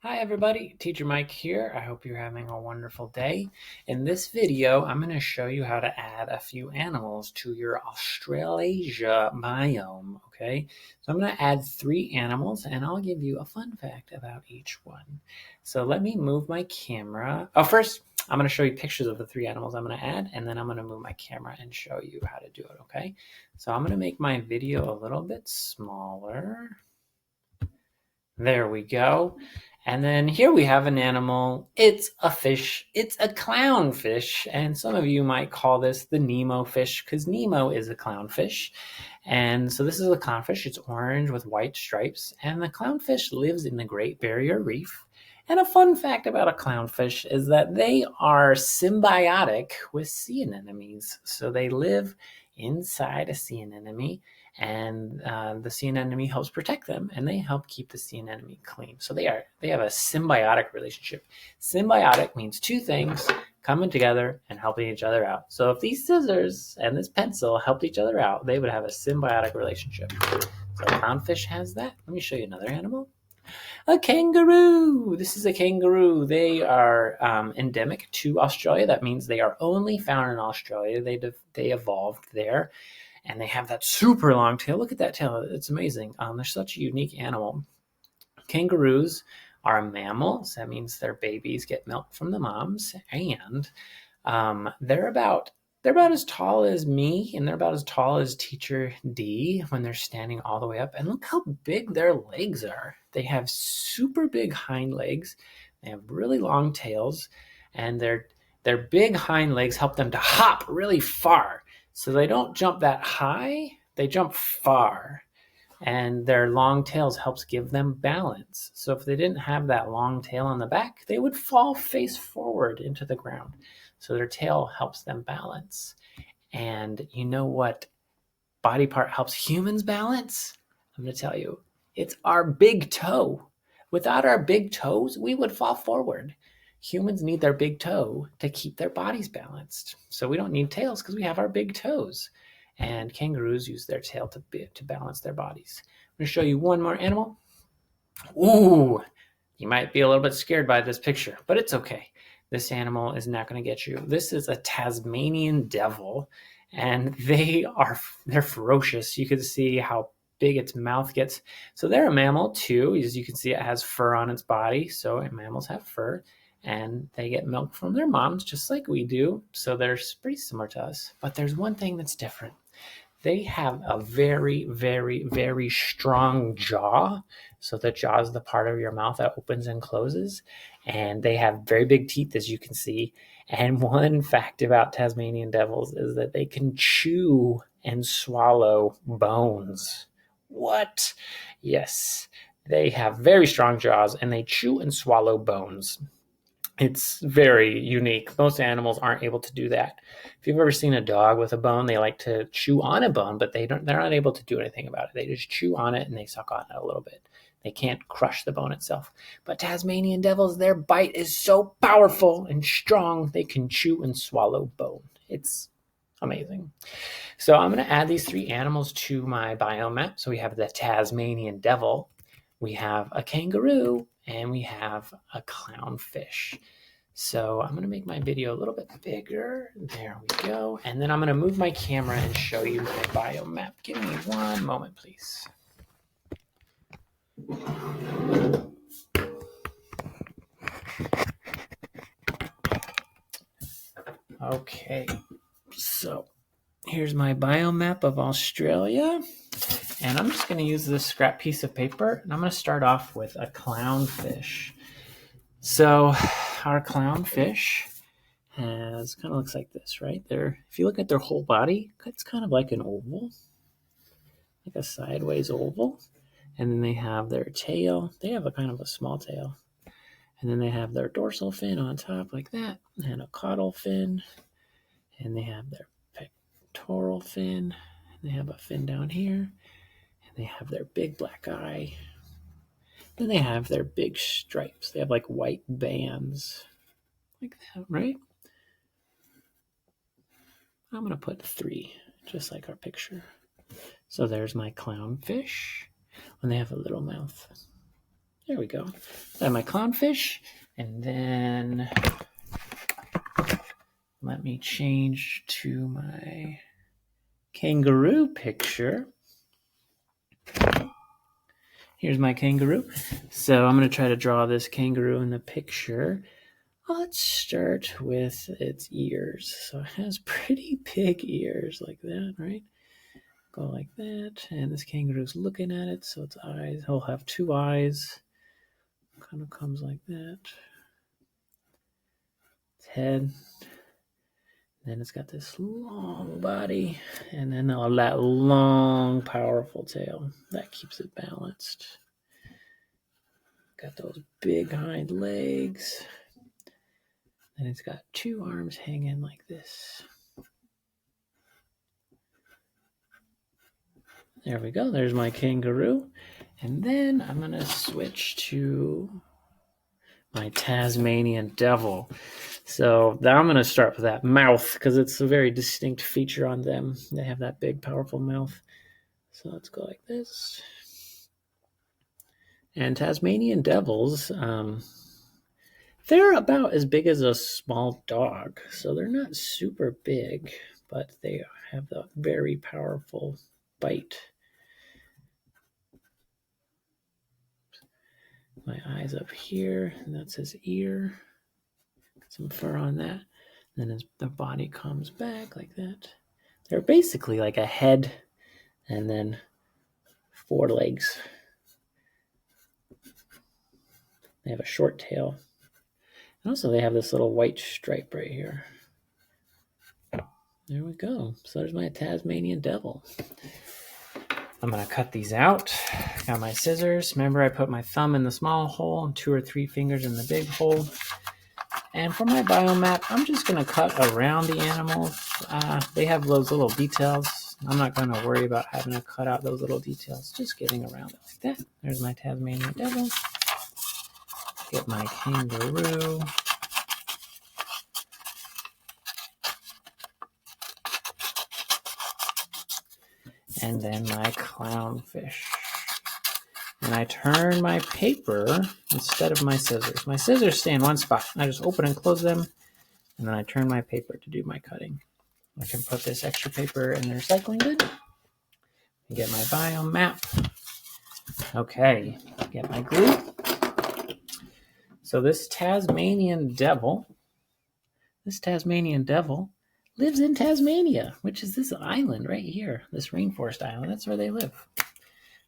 Hi everybody, Teacher Mike here. I hope you're having a wonderful day. In this video, I'm going to show you how to add a few animals to your Australasia biome, okay? So I'm going to add 3 animals and I'll give you a fun fact about each one. So let me move my camera. Oh, first, I'm going to show you pictures of the 3 animals I'm going to add, and then I'm going to move my camera and show you how to do it, okay? So I'm going to make my video a little bit smaller. There we go. And then here we have an animal. It's a fish. It's a clownfish. And some of you might call this the Nemo fish because Nemo is a clownfish. And so this is a clownfish. It's orange with white stripes. And the clownfish lives in the Great Barrier Reef. And a fun fact about a clownfish is that they are symbiotic with sea anemones. So they live inside a sea anemone, and the sea anemone helps protect them, and they help keep the sea anemone clean. So they have a symbiotic relationship. Symbiotic means 2 things coming together and helping each other out. So if these scissors and this pencil helped each other out, they would have a symbiotic relationship. So clownfish has that. Let me show you another animal. A kangaroo. This is a kangaroo. They are endemic to Australia. That means they are only found in Australia. They evolved there, and they have that super long tail. Look at that tail. It's amazing. They're such a unique animal. Kangaroos are a mammal. So that means their babies get milk from the moms, and they're about as tall as me, and they're about as tall as Teacher D when they're standing all the way up. And look how big their legs are. They have super big hind legs. They have really long tails, and their big hind legs help them to hop really far. So they don't jump that high, they jump far. And their long tails helps give them balance. So if they didn't have that long tail on the back, they would fall face forward into the ground. So their tail helps them balance. And you know what body part helps humans balance? I'm going to tell you. It's our big toe. Without our big toes, we would fall forward. Humans need their big toe to keep their bodies balanced. So we don't need tails because we have our big toes. And kangaroos use their tail to balance their bodies. I'm going to show you one more animal. Ooh, you might be a little bit scared by this picture, but it's okay. This animal is not going to get you. This is a Tasmanian devil, and they're ferocious. You can see how big its mouth gets. So they're a mammal too. As you can see, it has fur on its body. So mammals have fur, and they get milk from their moms just like we do. So they're pretty similar to us. But there's one thing that's different. They have a very, very, very strong jaw. So the jaw is the part of your mouth that opens and closes. And they have very big teeth, as you can see. And one fact about Tasmanian devils is that they can chew and swallow bones. What? Yes, they have very strong jaws and they chew and swallow bones. It's very unique. Most animals aren't able to do that. If you've ever seen a dog with a bone, they like to chew on a bone, but they're not able to do anything about it. They just chew on it and they suck on it a little bit. They can't crush the bone itself. But Tasmanian devils, their bite is so powerful and strong, they can chew and swallow bone. It's amazing. So I'm going to add these 3 animals to my biome map. So we have the Tasmanian devil, we have a kangaroo, and we have a clownfish. So I'm going to make my video a little bit bigger. There we go. And then I'm going to move my camera and show you my biome map. Give me one moment, please. Okay, so here's my biome map of Australia. And I'm just going to use this scrap piece of paper, and I'm going to start off with a clownfish. So our clownfish kind of looks like this, right? If you look at their whole body, it's kind of like an oval, like a sideways oval. And then they have their tail. They have a kind of a small tail. And then they have their dorsal fin on top like that, and a caudal fin. And they have their pectoral fin. And they have a fin down here. And they have their big black eye. Then they have their big stripes. They have like white bands like that, right? I'm going to put 3, just like our picture. So there's my clownfish, and they have a little mouth. There we go. I have my clownfish, and then let me change to my kangaroo picture. Here's my kangaroo. So I'm going to try to draw this kangaroo in the picture. Let's start with its ears. So it has pretty big ears like that, right? Go like that. And this kangaroo's looking at it, so its eyes, he'll have two eyes. Kind of comes like that. Its head. Then it's got this long body, and then that long, powerful tail that keeps it balanced. Got those big hind legs, and it's got two arms hanging like this. There we go. There's my kangaroo. And then I'm going to switch to my Tasmanian devil. So I'm going to start with that mouth because it's a very distinct feature on them. They have that big, powerful mouth. So let's go like this. And Tasmanian devils, they're about as big as a small dog. So they're not super big, but they have a very powerful bite. My eyes up here, and that's his ear. Some fur on that. And then the body comes back like that. They're basically like a head and then four legs. They have a short tail. And also they have this little white stripe right here. There we go. So there's my Tasmanian devil. I'm going to cut these out. Got my scissors. Remember, I put my thumb in the small hole and 2 or 3 fingers in the big hole. And for my biomap, I'm just going to cut around the animals. They have those little details. I'm not going to worry about having to cut out those little details. Just getting around it like that. There's my Tasmanian devil. Get my kangaroo. And then my clownfish. And I turn my paper instead of my scissors. My scissors stay in one spot. I just open and close them, and then I turn my paper to do my cutting. I can put this extra paper in the recycling bin. And get my biome map. Okay, get my glue. So this Tasmanian devil lives in Tasmania, which is this island right here, this rainforest island. That's where they live.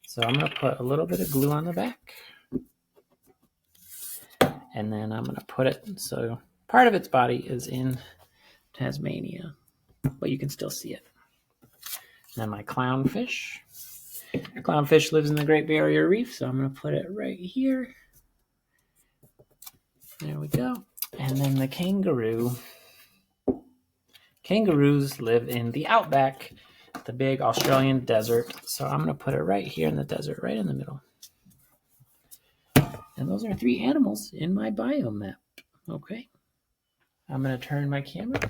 So I'm going to put a little bit of glue on the back. And then I'm going to put it, so part of its body is in Tasmania, but you can still see it. And then my clownfish. Clownfish lives in the Great Barrier Reef, so I'm going to put it right here. There we go. And then the kangaroo. Kangaroos live in the outback, the big Australian desert. So I'm going to put it right here in the desert, right in the middle. And those are 3 animals in my biome map. Okay. I'm going to turn my camera.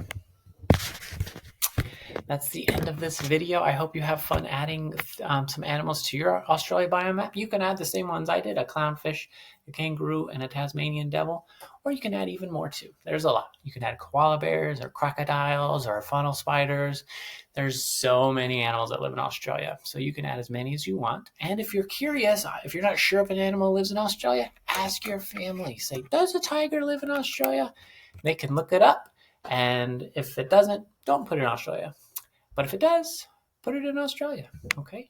That's the end of this video. I hope you have fun adding some animals to your Australia biome map. You can add the same ones I did, a clownfish, a kangaroo, and a Tasmanian devil, or you can add even more too. There's a lot. You can add koala bears or crocodiles or funnel spiders. There's so many animals that live in Australia, so you can add as many as you want. And if you're curious, if you're not sure if an animal lives in Australia, ask your family. Say, does a tiger live in Australia? They can look it up, and if it doesn't, don't put it in Australia. But if it does, put it in Australia, okay?